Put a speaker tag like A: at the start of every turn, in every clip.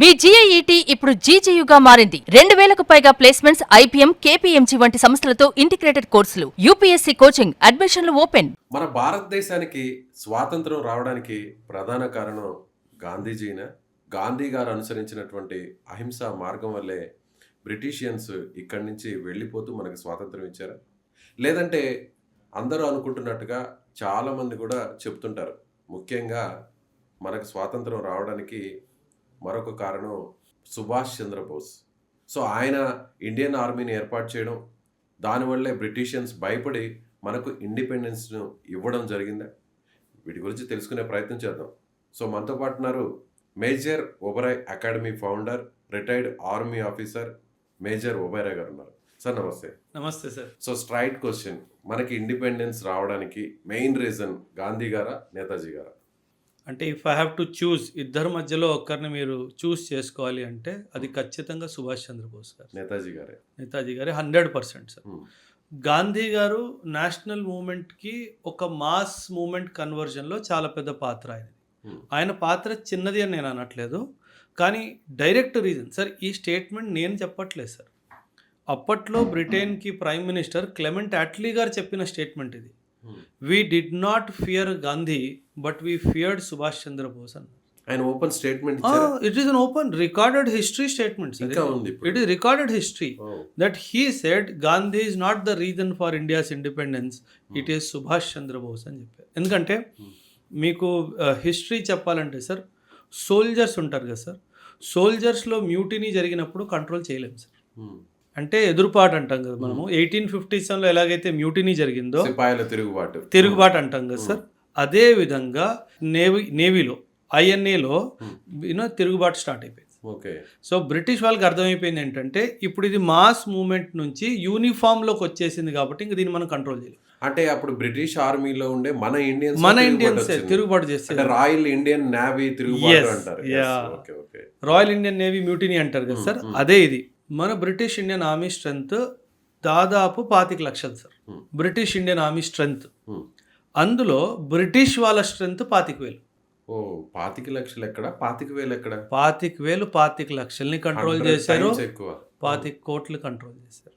A: మీ GIET ఇప్పుడు GGUగా మారింది. 2000కు పైగా ప్లేస్మెంట్స్, IPM, KPMG వంటి సంస్థలతో ఇంటిగ్రేటెడ్ కోర్సులు, UPSC కోచింగ్, అడ్మిషన్లు ఓపెన్.
B: మన భారతదేశానికి స్వాతంత్రం రావడానికి ప్రధాన కారణం గాంధీజీనే. గాంధీ గారు అనుసరించినటువంటి అహింసా మార్గం వల్లే బ్రిటిషియన్స్ ఇక్కడి నుంచి వెళ్ళిపోతూ మనకు స్వాతంత్రం ఇచ్చారు. లేదంటే అందరూ అనుకుంటున్నట్టుగా చాలామంది కూడా చెప్తుంటారు, ముఖ్యంగా మనకు స్వాతంత్రం రావడానికి మరొక కారణం సుభాష్ చంద్రబోస్. సో ఆయన ఇండియన్ ఆర్మీని ఏర్పాటు చేయడం, దానివల్లే బ్రిటిషియన్స్ భయపడి మనకు ఇండిపెండెన్స్ను ఇవ్వడం జరిగిందా? వీటి గురించి తెలుసుకునే ప్రయత్నం చేద్దాం. సో మనతో పాటు ఉన్నారు major Oberoi academy founder, retired army officer major Oberoi గారు ఉన్నారు. సార్ నమస్తే.
C: నమస్తే సార్.
B: సో స్ట్రైట్ క్వశ్చన్, మనకి ఇండిపెండెన్స్ రావడానికి మెయిన్ రీజన్ గాంధీ గారా, నేతాజీ గారా?
C: అంటే if I have to choose, ఇద్దరి మధ్యలో ఒక్కరిని మీరు చూస్ చేసుకోవాలి అంటే అది ఖచ్చితంగా సుభాష్ చంద్రబోస్ గారు.
B: నేతాజీ గారే.
C: నేతాజీ గారే 100% సార్. గాంధీ గారు నేషనల్ మూమెంట్కి ఒక మాస్ మూమెంట్ కన్వర్జన్లో చాలా పెద్ద పాత్ర ఆయన పాత్ర చిన్నది అని నేను అనట్లేదు, కానీ డైరెక్ట్ రీజన్ సార్. ఈ స్టేట్మెంట్ నేను చెప్పట్లేదు సార్, అప్పట్లో బ్రిటన్కి ప్రైమ్ మినిస్టర్ క్లెమెంట్ అట్లీ గారు చెప్పిన స్టేట్మెంట్ ఇది. We did not fear Gandhi, but we feared Subhash Chandra Bose.
B: ఆయన ఓపెన్ స్టేట్మెంట్ ఇచ్చారు.
C: It is an open recorded history statement, sir. It is recorded history that he said Gandhi is not the reason for India's independence, it is Subhash Chandra Bose అని చెప్పారు. ఎందుకంటే మీకు history చెప్పాలంటే sir, soldiers ఉంటారు కదా sir, సోల్జర్స్లో mutiny జరిగినప్పుడు control చేయలేము sir. అంటే ఎదురుపాటు అంటాం కదా మనము. 1857లో ఎలాగైతే మ్యూటినీ జరిగిందో తిరుగుబాటు అంటాం కదా సార్, అదే విధంగా నేవీలో INAలో తిరుగుబాటు స్టార్ట్ అయిపోయింది. సో బ్రిటిష్ వాళ్ళకి అర్థమైపోయింది ఏంటంటే ఇప్పుడు ఇది మాస్ మూమెంట్ నుంచి యూనిఫామ్లోకి వచ్చేసింది కాబట్టి ఇంక దీన్ని మనం కంట్రోల్ చేయలేం.
B: అంటే అప్పుడు బ్రిటిష్ ఆర్మీలో ఉండే మన ఇండియన్స్
C: తిరుగుబాటు చేస్తే
B: రాయల్ ఇండియన్ నేవీ తిరుగుబాటు అంటారు.
C: రాయల్ ఇండియన్ నేవీ మ్యూటినీ అంటారు కదా సార్, అదే ఇది. మన బ్రిటిష్ ఇండియన్ ఆర్మీ స్ట్రెంత్ దాదాపు 25 లక్షలు sir. British Indian army strength, అందులో బ్రిటిష్ వాళ్ళ స్ట్రెంత్ 25,000.
B: 25 లక్షలు ఎక్కడ, 25,000 ఎక్కడ?
C: 25,000 25 లక్షల్ని కంట్రోల్ చేశారు, 25 కోట్లు కంట్రోల్ చేశారు.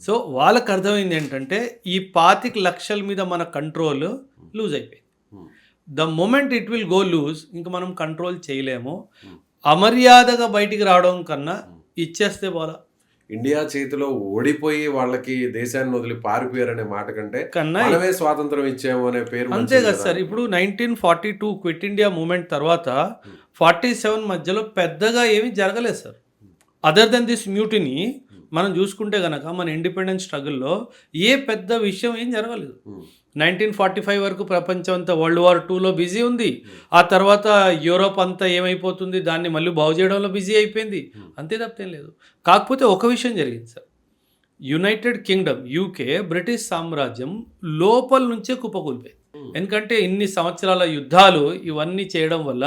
C: సో వాళ్ళకి అర్థమైంది ఏంటంటే ఈ 25 లక్షల మీద మన కంట్రోల్ లూజ్ అయిపోయింది. The moment it will go loose, ఇంకా మనం కంట్రోల్ చేయలేము. అమర్యాదగా బయటికి రావడం కన్నా ఇచ్చేస్తే పోలా.
B: ఇండియా చేతిలో ఓడిపోయి వాళ్ళకి దేశాన్ని వదిలి పారిపోయారనే మాట కంటే మనమే స్వాతంత్రం ఇచ్చాము అనే పేరు
C: అంతే కదా సార్. ఇప్పుడు 1942 క్విట్ ఇండియా మూమెంట్ తర్వాత 47 మధ్యలో పెద్దగా ఏమీ జరగలేదు sir. Other than this mutiny మనం చూసుకుంటే కనుక మన ఇండిపెండెన్స్ స్ట్రగుల్లో ఏ పెద్ద విషయం ఏం జరగలేదు. 1945 వరకు ప్రపంచం అంతా వరల్డ్ వార్ 2లో బిజీ ఉంది. ఆ తర్వాత యూరోప్ అంతా ఏమైపోతుంది, దాన్ని మళ్ళీ బాగు చేయడంలో బిజీ అయిపోయింది, అంతే తప్పేం లేదు. కాకపోతే ఒక విషయం జరిగింది sir, United Kingdom UK British సామ్రాజ్యం లోపల నుంచే కుప్పకూలిపోయింది. ఎందుకంటే ఇన్ని సంవత్సరాల యుద్ధాలు ఇవన్నీ చేయడం వల్ల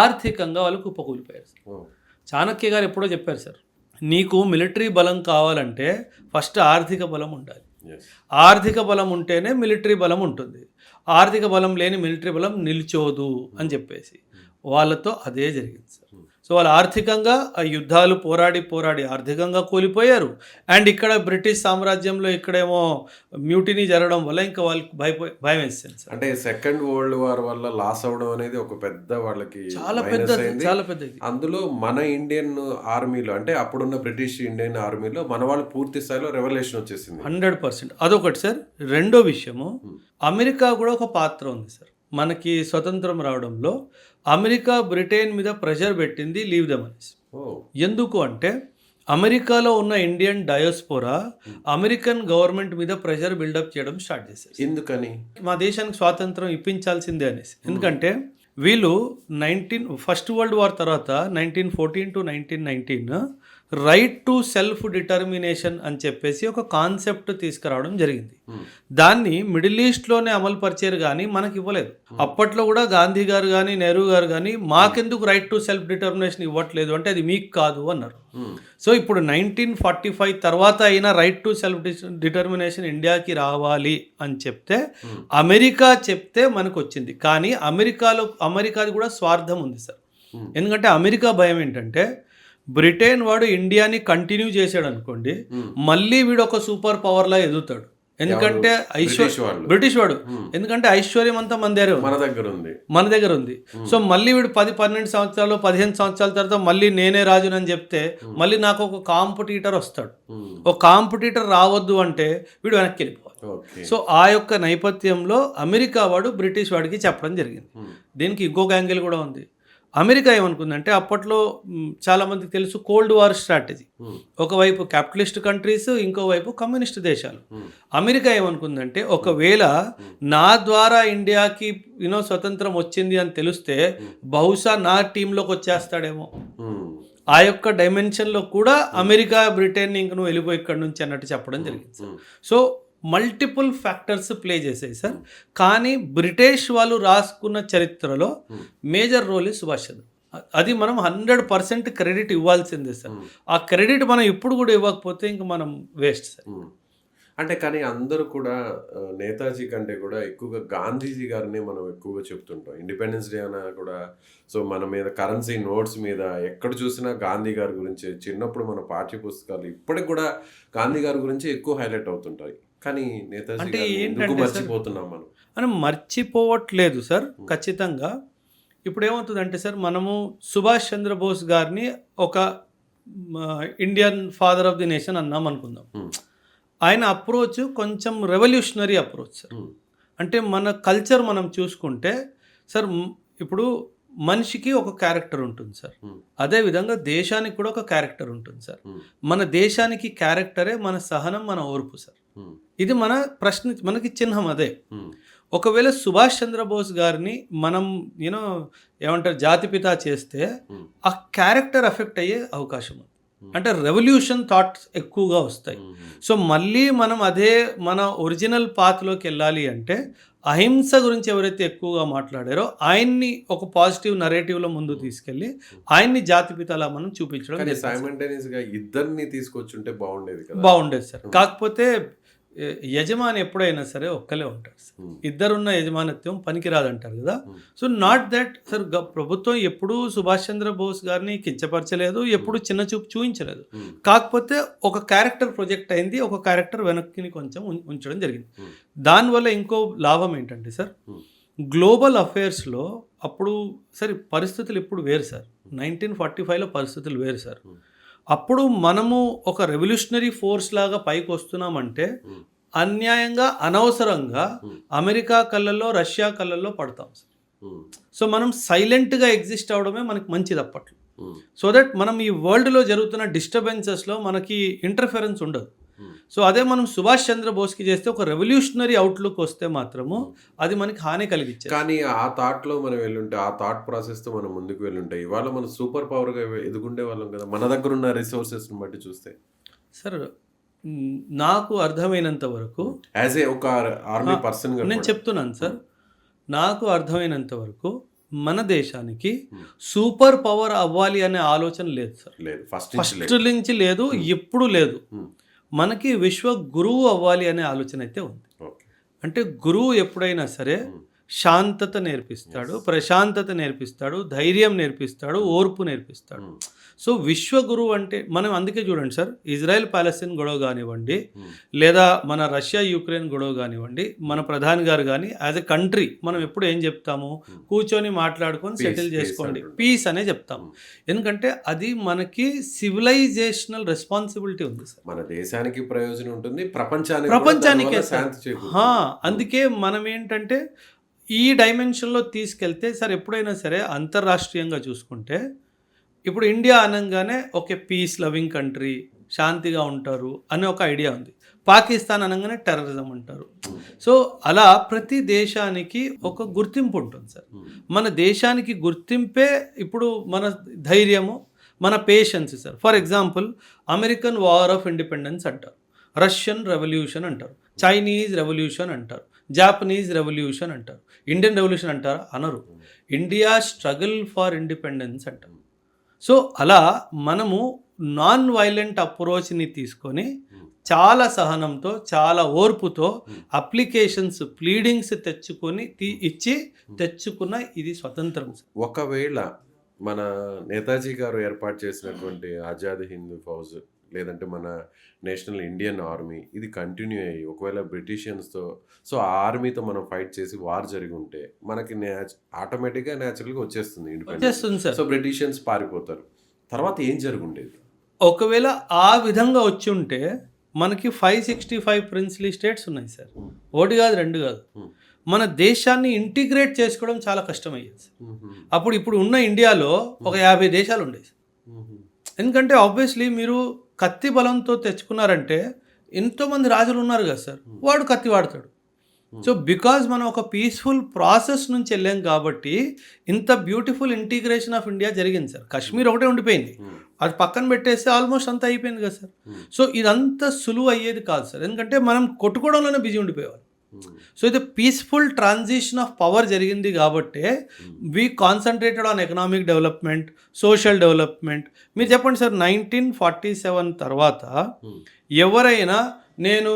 C: ఆర్థికంగా వాళ్ళు కుప్పకూలిపోయారు. చాణక్య గారు ఎప్పుడో చెప్పారు సార్, నీకు మిలిటరీ బలం కావాలంటే ఫస్ట్ ఆర్థిక బలం ఉండాలి. ఆర్థిక బలం ఉంటేనే మిలిటరీ బలం ఉంటుంది, ఆర్థిక బలం లేని మిలిటరీ బలం నిల్చోదు అని చెప్పేసి వాళ్ళతో అదే జరిగింది సార్. సో వాళ్ళు ఆర్థికంగా ఆ యుద్ధాలు పోరాడి ఆర్థికంగా కూలిపోయారు. అండ్ ఇక్కడ బ్రిటిష్ సామ్రాజ్యంలో ఇక్కడేమో మ్యూటినీ జరగడం వల్ల ఇంకా వాళ్ళకి భయం వేసింది సార్.
B: అంటే సెకండ్ వరల్డ్ వార్ వల్ల లాస్ అవడం అనేది ఒక పెద్ద వాళ్ళకి
C: చాలా పెద్దది.
B: అందులో మన ఇండియన్ ఆర్మీలో, అంటే అప్పుడున్న బ్రిటిష్ ఇండియన్ ఆర్మీలో మన వాళ్ళు పూర్తి స్థాయిలో రెవల్యూషన్ వచ్చేసింది
C: 100%. అదొకటి సార్. రెండో విషయము, అమెరికా కూడా ఒక పాత్ర ఉంది సార్. మనకి స్వతంత్రం రావడంలో అమెరికా బ్రిటన్ మీద ప్రెషర్ పెట్టింది, లీవ్ దెమ్ అనేసి. ఎందుకు అంటే అమెరికాలో ఉన్న ఇండియన్ డయాస్పోరా అమెరికన్ గవర్నమెంట్ మీద ప్రెషర్ బిల్డప్ చేయడం స్టార్ట్ చేశారు.
B: ఎందుకని?
C: మా దేశానికి స్వాతంత్రం ఇప్పించాల్సిందే అనేసి. ఎందుకంటే వీళ్ళు ఫస్ట్ వరల్డ్ వార్ తర్వాత 1914 to 1919 right to self determination అని చెప్పేసి ఒక కాన్సెప్ట్ తీసుకురావడం జరిగింది. దాన్ని మిడిల్ ఈస్ట్లోనే అమలు పరిచారు కానీ మనకి ఇవ్వలేదు. అప్పట్లో కూడా గాంధీ గారు కానీ నెహ్రూ గారు కానీ మాకెందుకు రైట్ టు సెల్ఫ్ డిటర్మినేషన్ ఇవ్వట్లేదు అంటే అది మీకు కాదు అన్నారు. సో ఇప్పుడు 1945 తర్వాత అయినా రైట్ టు సెల్ఫ్ డిటర్మినేషన్ ఇండియాకి రావాలి అని చెప్తే అమెరికా చెప్తే మనకు వచ్చింది. కానీ అమెరికాది కూడా స్వార్థం ఉంది సార్. ఎందుకంటే అమెరికా భయం ఏంటంటే బ్రిటన్ వాడు ఇండియాని కంటిన్యూ చేశాడు అనుకోండి, మళ్ళీ వీడు ఒక సూపర్ పవర్లా ఎదుగుతాడు. ఎందుకంటే బ్రిటిష్ వాడు ఎందుకంటే ఐశ్వర్యం అంతా మన దగ్గర ఉంది. సో మళ్ళీ వీడు 10-12 సంవత్సరాలు 15 సంవత్సరాల తర్వాత మళ్ళీ నేనే రాజునని చెప్తే మళ్ళీ నాకు ఒక కాంపిటీటర్ వస్తాడు. ఒక కాంపిటీటర్ రావద్దు అంటే వీడు వెనక్కి వెళ్ళిపోవాలి. సో ఆ యొక్క నేపథ్యంలో అమెరికా వాడు బ్రిటిష్ వాడికి చెప్పడం జరిగింది. దీనికి ఇంకొక యాంగిల్ కూడా ఉంది. అమెరికా ఏమనుకుందంటే అప్పట్లో చాలా మందికి తెలుసు కోల్డ్ వార్ స్ట్రాటజీ, ఒకవైపు క్యాపిటలిస్ట్ కంట్రీస్, ఇంకోవైపు కమ్యూనిస్ట్ దేశాలు. అమెరికా ఏమనుకుందంటే ఒకవేళ నా ద్వారా ఇండియాకి స్వతంత్రం వచ్చింది అని తెలిస్తే బహుశా నా టీంలోకి వచ్చేస్తాడేమో, ఆ యొక్క డైమెన్షన్లో కూడా అమెరికా బ్రిటన్ ఇంక నువ్వు వెళ్ళిపోయి ఇక్కడి నుంచి అన్నట్టు చెప్పడం జరిగింది. సో మల్టిపుల్ ఫ్యాక్టర్స్ ప్లే చేసాయి సార్. కానీ బ్రిటిష్ వాళ్ళు రాసుకున్న చరిత్రలో మేజర్ రోల్ ఈ సుభాష్ చంద్ర. అది మనం 100% క్రెడిట్ ఇవ్వాల్సిందే సార్. ఆ క్రెడిట్ మనం ఇప్పుడు కూడా ఇవ్వకపోతే ఇంక మనం వేస్ట్ సార్.
B: అంటే కానీ అందరూ కూడా నేతాజీ కంటే కూడా ఎక్కువగా గాంధీజీ గారిని మనం ఎక్కువగా చెప్తుంటాం. ఇండిపెండెన్స్ డే అన్నా కూడా సో మన మీద కరెన్సీ నోట్స్ మీద ఎక్కడ చూసినా గాంధీ గారి గురించి, చిన్నప్పుడు మన పాఠ్య పుస్తకాలు ఇప్పటికి కూడా గాంధీ గారి గురించి ఎక్కువ హైలైట్ అవుతుంటాయి. కానీ నేతాజీ
C: అంటే
B: ఎందుకు మర్చిపోతున్నాం
C: మనం మర్చిపోవట్లేదు సార్. ఖచ్చితంగా ఇప్పుడు ఏమవుతుందంటే సార్, మనము సుభాష్ చంద్రబోస్ గారిని ఒక Indian father of the nation అన్నాం అనుకుందాం. ఆయన అప్రోచ్ కొంచెం రెవల్యూషనరీ అప్రోచ్ సార్. అంటే మన కల్చర్ మనం చూసుకుంటే సార్, ఇప్పుడు మనిషికి ఒక క్యారెక్టర్ ఉంటుంది సార్, అదేవిధంగా దేశానికి కూడా ఒక క్యారెక్టర్ ఉంటుంది సార్. మన దేశానికి క్యారెక్టరే మన సహనం, మన ఓర్పు సార్. ఇది మన ప్రశ్న, మనకి చిహ్నం అదే. ఒకవేళ సుభాష్ చంద్రబోస్ గారిని మనం ఏమంటారు జాతిపిత చేస్తే ఆ క్యారెక్టర్ ఎఫెక్ట్ అయ్యే అవకాశం ఉంది. అంటే రెవల్యూషన్ థాట్స్ ఎక్కువగా వస్తాయి. సో మళ్ళీ మనం అదే మన ఒరిజినల్ పాత్లోకి వెళ్ళాలి అంటే అహింస గురించి ఎవరైతే ఎక్కువగా మాట్లాడారో ఆయన్ని ఒక పాజిటివ్ నరేటివ్లో ముందు తీసుకెళ్ళి ఆయన్ని జాతిపితలా మనం చూపించడం.
B: ఇద్దరిని తీసుకొచ్చుంటే
C: బాగుండేది సార్. కాకపోతే యజమాని ఎప్పుడైనా సరే ఒక్కలే ఉంటారు సార్. ఇద్దరున్న యజమానత్వం పనికిరాదంటారు కదా. సో నాట్ దట్ సార్, ప్రభుత్వం ఎప్పుడూ సుభాష్ చంద్రబోస్ గారిని కించపరచలేదు, ఎప్పుడు చిన్న చూపు చూపించలేదు. కాకపోతే ఒక క్యారెక్టర్ ప్రొజెక్ట్ అయింది, ఒక క్యారెక్టర్ వెనక్కి కొంచెం ఉంచడం జరిగింది. దానివల్ల ఇంకో లాభం ఏంటంటే సార్, గ్లోబల్ అఫైర్స్లో అప్పుడు సరే పరిస్థితులు ఇప్పుడు వేరు సార్. 1945లో పరిస్థితులు వేరు సార్. అప్పుడు మనము ఒక రెవల్యూషనరీ ఫోర్స్ లాగా పైకి వస్తున్నామంటే అన్యాయంగా, అనవసరంగా అమెరికా కళ్ళల్లో, రష్యా కళ్ళల్లో పడతాం సార్. సో మనం సైలెంట్గా ఎగ్జిస్ట్ అవడమే మనకి మంచిది అప్పట్లో. సో దట్ మనం ఈ వరల్డ్లో జరుగుతున్న డిస్టర్బెన్సెస్లో మనకి ఇంటర్ఫెరెన్స్ ఉండదు. సో అదే మనం సుభాష్ చంద్రబోస్కి చేస్తే ఒక రెవల్యూషనరీ అవుట్లుక్ వస్తే మాత్రము అది మనకి హాని కలిగించేది.
B: కానీ ఆ థాట్లో మనం వెళ్ళుంటే, ఆ థాట్ ప్రాసెస్తో మనం ముందుకు వెళ్ళుంటే ఇవాళ మనం సూపర్ పవర్గా ఎదుగుండే వాళ్ళం కదా, మన దగ్గర ఉన్న రిసోర్సెస్ని బట్టి చూస్తే.
C: సార్ నాకు అర్థమైనంత వరకు
B: యాజ్ ఏ ఒక ఆర్మీ పర్సన్
C: నేను చెప్తున్నాను సార్, నాకు అర్థమైనంత వరకు మన దేశానికి సూపర్ పవర్ అవ్వాలి అనే ఆలోచన లేదు సార్. ఫస్ట్ నుంచి లేదు, ఎప్పుడు లేదు. మనకి విశ్వ గురువు అవ్వాలి అనే ఆలోచన అయితే ఉంది. అంటే గురువు ఎప్పుడైనా సరే శాంతత నేర్పిస్తాడు, ప్రశాంతత నేర్పిస్తాడు, ధైర్యం నేర్పిస్తాడు, ఓర్పు నేర్పిస్తాడు. సో విశ్వగురువు అంటే మనం అందుకే చూడండి సార్, ఇజ్రాయెల్ పాలస్తీన్ గొడవ కానివ్వండి, లేదా మన రష్యా యుక్రెయిన్ గొడవ కానివ్వండి, మన ప్రధాని గారు కానీ యాజ్ ఎ కంట్రీ మనం ఎప్పుడు ఏం చెప్తాము, కూర్చొని మాట్లాడుకొని సెటిల్ చేసుకోండి, పీస్ అనే చెప్తాము. ఎందుకంటే అది మనకి సివిలైజేషనల్ రెస్పాన్సిబిలిటీ ఉంది సార్.
B: మన దేశానికి ప్రయోజనం ఉంటుంది, ప్రపంచానికే సార్.
C: అందుకే మనం ఏంటంటే ఈ డైమెన్షన్లో తీసుకెళ్తే సార్, ఎప్పుడైనా సరే అంతర్రాష్ట్రీయంగా చూసుకుంటే ఇప్పుడు ఇండియా అనగానే ఒక పీస్ లవింగ్ కంట్రీ, శాంతిగా ఉంటారు అనే ఒక ఐడియా ఉంది. పాకిస్తాన్ అనగానే టెర్రరిజం అంటారు. సో అలా ప్రతి దేశానికి ఒక గుర్తింపు ఉంటుంది సార్. మన దేశానికి గుర్తింపే ఇప్పుడు మన ధైర్యము, మన patience sir. For example American war of independence అంటారు, రష్యన్ రెవల్యూషన్ అంటారు, చైనీస్ రెవల్యూషన్ అంటారు, జాపనీస్ రెవల్యూషన్ అంటారు. ఇండియన్ రెవల్యూషన్ అంటారా? అనరు. ఇండియా స్ట్రగుల్ ఫర్ ఇండిపెండెన్స్ అంటారు. సో అలా మనము నాన్ వైలెంట్ అప్రోచ్ని తీసుకొని చాలా సహనంతో, చాలా ఓర్పుతో అప్లికేషన్స్, ప్లీడింగ్స్ తెచ్చుకొని తెచ్చుకున్న ఇది స్వతంత్రం.
B: ఒకవేళ మన నేతాజీ గారు ఏర్పాటు చేసినటువంటి ఆజాద్ హింద్ ఫౌజ్ లేదంటే మన నేషనల్ ఇండియన్ ఆర్మీ ఇది కంటిన్యూ అయ్యి ఒకవేళ బ్రిటిషియన్స్తో సో ఆ ఆర్మీతో మనం ఫైట్ చేసి వార్ జరిగి ఉంటే మనకి ఆటోమేటిక్గా న్యాచురల్గా వచ్చేస్తుంది ఇండిపెండెన్స్.
C: వచ్చేస్తుంది సార్.
B: సో బ్రిటిషియన్స్ పారిపోతారు. తర్వాత ఏం జరుగుండేది?
C: ఒకవేళ ఆ విధంగా వచ్చి ఉంటే మనకి 565 ప్రిన్స్లీ స్టేట్స్ ఉన్నాయి సార్. ఒకటి కాదు, రెండు కాదు. మన దేశాన్ని ఇంటిగ్రేట్ చేసుకోవడం చాలా కష్టమయ్యేది సార్. అప్పుడు ఇప్పుడు ఉన్న ఇండియాలో ఒక 50 దేశాలు ఉండేవి సార్. ఎందుకంటే ఆబ్వియస్లీ మీరు కత్తి బలంతో తెచ్చుకున్నారంటే ఎంతోమంది రాజులు ఉన్నారు కదా సార్, వాడు కత్తి వాడతాడు. సో బికాజ్ మనం ఒక పీస్ఫుల్ ప్రాసెస్ నుంచి వెళ్ళాం కాబట్టి ఇంత బ్యూటిఫుల్ ఇంటిగ్రేషన్ ఆఫ్ ఇండియా జరిగింది సార్. కాశ్మీర్ ఒకటే ఉండిపోయింది, అది పక్కన పెట్టేస్తే ఆల్మోస్ట్ అంతా అయిపోయింది కదా సార్. సో ఇదంతా సులువు అయ్యేది కాదు సార్, ఎందుకంటే మనం కొట్టుకోవడంలోనే బిజీ ఉండిపోయేవాళ్ళు. సో ఇది పీస్ఫుల్ ట్రాన్సిషన్ ఆఫ్ పవర్ జరిగింది కాబట్టి we concentrated on economic development, social development. మీరు చెప్పండి సార్, 1947 తర్వాత ఎవరైనా నేను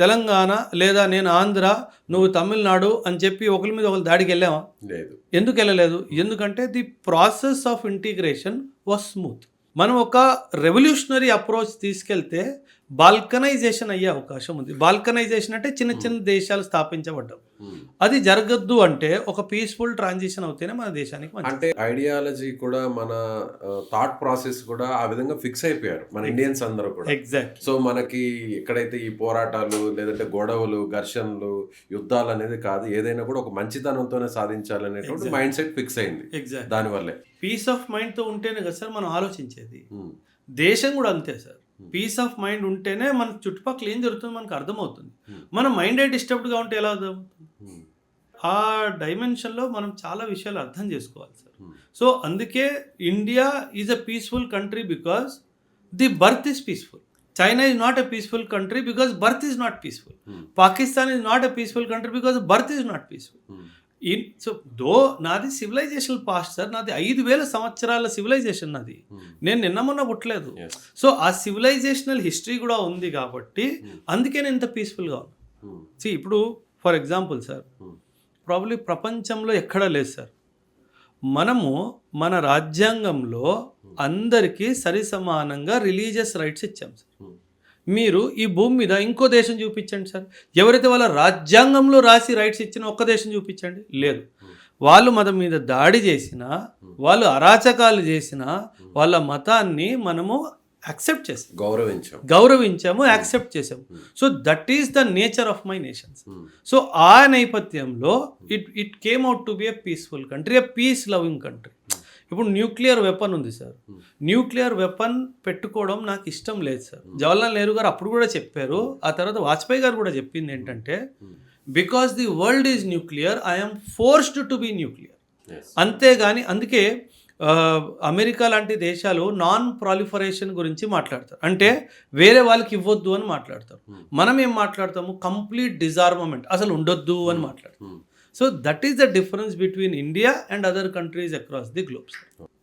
C: తెలంగాణ లేదా నేను ఆంధ్ర నువ్వు తమిళనాడు అని చెప్పి ఒకరి మీద ఒకరు దాడికి వెళ్ళామా?
B: లేదు.
C: ఎందుకు వెళ్ళలేదు? ఎందుకంటే the process of integration was smooth. మనం ఒక రెవల్యూషనరీ అప్రోచ్ తీసుకెళ్తే బాల్కనైజేషన్ అయ్యే అవకాశం ఉంది. బాల్కనైజేషన్ అంటే చిన్న చిన్న దేశాలు స్థాపించబడ్డం. అది జరగద్దు అంటే ఒక పీస్ఫుల్ ట్రాన్సిషన్ అవుతేనే మన దేశానికి మంచిది.
B: అంటే ఐడియాలజీ కూడా మన థాట్ ప్రాసెస్ కూడా ఆ విధంగా ఫిక్స్ అయిపోయారు మన ఇండియన్స్ అందరూ కూడా.
C: ఎగ్జాక్ట్.
B: సో మనకి ఎక్కడైతే ఈ పోరాటాలు లేదంటే గొడవలు, ఘర్షణలు, యుద్ధాలు అనేది కాదు, ఏదైనా కూడా ఒక మంచితనంతోనే సాధించాలనేటువంటి మైండ్ సెట్ ఫిక్స్ అయింది.
C: ఎగ్జాక్ట్.
B: దానివల్లే
C: పీస్ ఆఫ్ మైండ్తో ఉంటేనే కదా సార్ మనం ఆలోచించేది. దేశం కూడా అంతే సార్. పీస్ ఆఫ్ మైండ్ ఉంటేనే మన చుట్టుపక్కల ఏం జరుగుతుందో మనకు అర్థమవుతుంది. మన మైండ్ డిస్టర్బ్డ్గా ఉంటే ఎలా అర్థమవుతుంది? ఆ డైమెన్షన్లో మనం చాలా విషయాలు అర్థం చేసుకోవాలి సార్. సో అందుకే India is a peaceful country because the birth is peaceful. China is not a peaceful country because birth is not peaceful. Pakistan is not a peaceful country because birth is not peaceful. So though నాది civilisation past sir, నాది 5000 సంవత్సరాల civilisation నాది. నేను నిన్న మొన్న పుట్టలేదు. So ఆ civilisational history కూడా ఉంది కాబట్టి అందుకే నేను ఇంత పీస్ఫుల్గా ఉన్నాను. ఇప్పుడు ఫర్ ఎగ్జాంపుల్ సార్, ప్రాబ్లీ ప్రపంచంలో ఎక్కడా లేదు సార్, మనము మన రాజ్యాంగంలో అందరికీ సరిసమానంగా రిలీజియస్ రైట్స్ ఇచ్చాం సార్. మీరు ఈ భూమి మీద ఇంకో దేశం చూపించండి సార్, ఎవరైతే వాళ్ళ రాజ్యాంగంలో రాసి రైట్స్ ఇచ్చినా ఒక్క దేశం చూపించండి. లేదు. వాళ్ళు మతం మీద దాడి చేసినా, వాళ్ళు అరాచకాలు చేసినా వాళ్ళ మతాన్ని మనము యాక్సెప్ట్ చేసాం, గౌరవించాము, యాక్సెప్ట్ చేసాము. So that is the nature of my nations. So ఆ నేపథ్యంలో it came out to be a peaceful country, a peace loving country. ఇప్పుడు న్యూక్లియర్ వెపన్ ఉంది సార్, న్యూక్లియర్ వెపన్ పెట్టుకోవడం నాకు ఇష్టం లేదు సార్. జవహర్లాల్ నెహ్రూ గారు అప్పుడు కూడా చెప్పారు, ఆ తర్వాత వాజ్పేయి గారు కూడా చెప్పింది ఏంటంటే because the world is nuclear I'm forced to be nuclear. అంతేగాని అందుకే అమెరికా లాంటి దేశాలు నాన్ ప్రాలిఫరేషన్ గురించి మాట్లాడతారు, అంటే వేరే వాళ్ళకి ఇవ్వద్దు అని మాట్లాడతారు. మనం ఏం మాట్లాడతాము? కంప్లీట్ డిజార్మమెంట్, అసలు ఉండొద్దు అని మాట్లాడతాం. So that is the difference between India and other countries across the globe.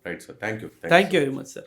B: Right, sir. Thank you.
C: Thank you very much, sir.